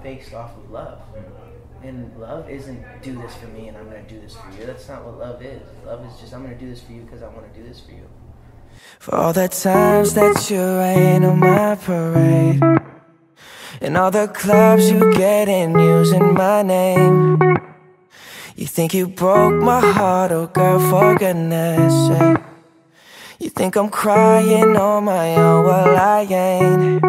based off of love. And love isn't do this for me and I'm gonna do this for you. That's not what love is. Love is just I'm gonna do this for you because I want to do this for you. For all the times that you rain on my parade, and all the clubs you get in using my name. You think you broke my heart, oh girl, for goodness sake. You think I'm crying on my own, well I ain't.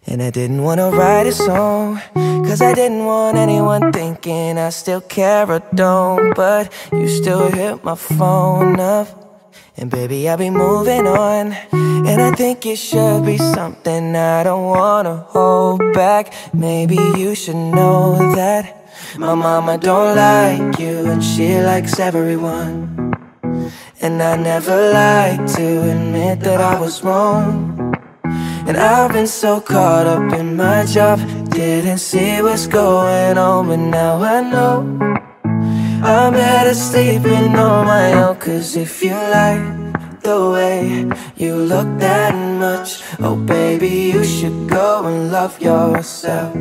And I didn't wanna write a song, cause I didn't want anyone thinking I still care or don't. But you still hit my phone up, and baby, I'll be moving on. And I think it should be something I don't wanna hold back. Maybe you should know that my mama don't like you, and she likes everyone. And I never like to admit that I was wrong. And I've been so caught up in my job, didn't see what's going on. But now I know I'm better sleeping on my own. Cause if you like the way you look that much, oh baby, you should go and love yourself.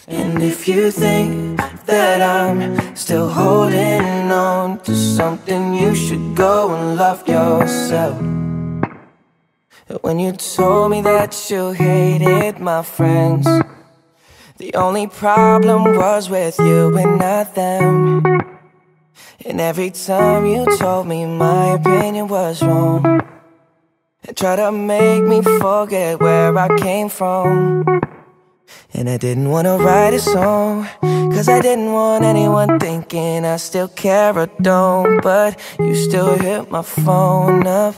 And if you think that I'm still holding on to something, you should go and love yourself. When you told me that you hated my friends, the only problem was with you and not them. And every time you told me my opinion was wrong, and tried to make me forget where I came from. And I didn't wanna write a song, cause I didn't want anyone thinking I still care or don't. But you still hit my phone up,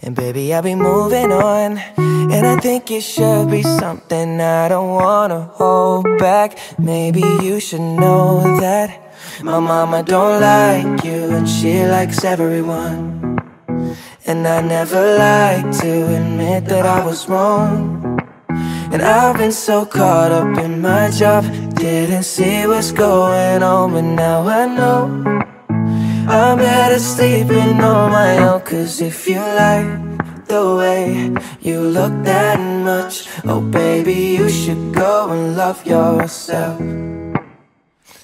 and baby, I'll be moving on. And I think it should be something I don't wanna hold back. Maybe you should know that my mama don't like you, and she likes everyone. And I never like to admit that I was wrong. And I've been so caught up in my job, didn't see what's going on. But now I know I'm better sleeping on my own. Cause if you like the way you look that much, oh baby, you should go and love yourself.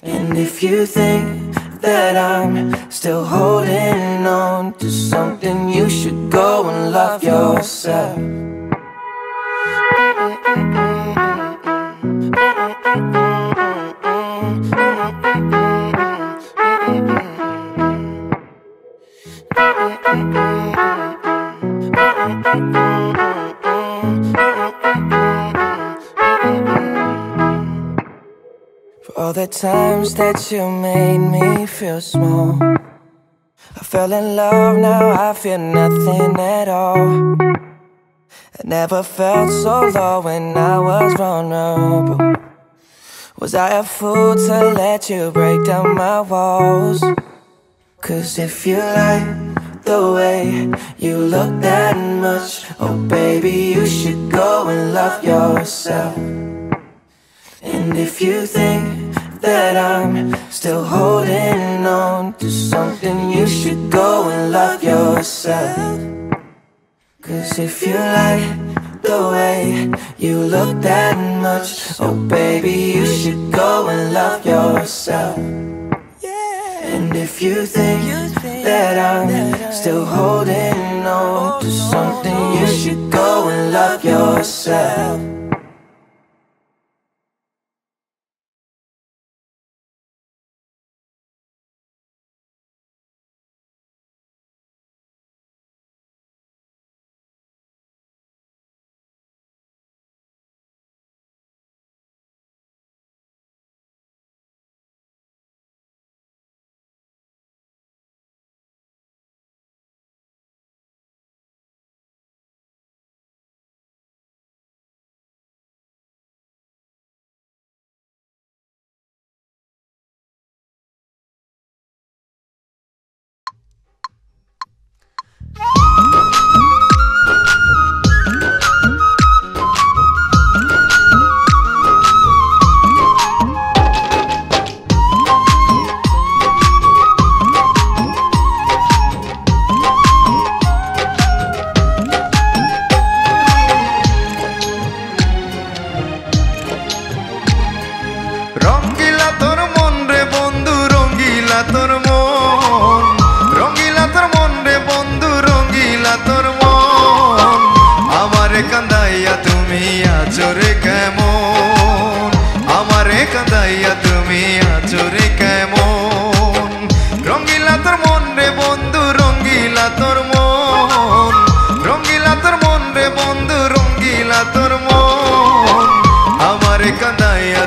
And if you think that I'm still holding on to something, you should go and love yourself. For all the times that you made me feel small, I fell in love, now I feel nothing at all. I never felt so low when I was vulnerable. Was I a fool to let you break down my walls? Cause if you like the way you look that much, oh baby, you should go and love yourself. And if you think that I'm still holding on to something, you should go and love yourself. Cause if you like the way you look that much, oh baby, you should go and love yourself. And if you think that I'm still holding on to something, you should go and love yourself. আচরে কেমন, আমারে কাঁদাইয়া তুমি আচরে কেমন। রঙ্গিলা তোর মন রে বন্ধু, রঙ্গিলা তোর মন, রঙ্গিলা তোর মন রে বন্ধু, রঙ্গিলা তোর মন, আমারে কাঁদাইয়া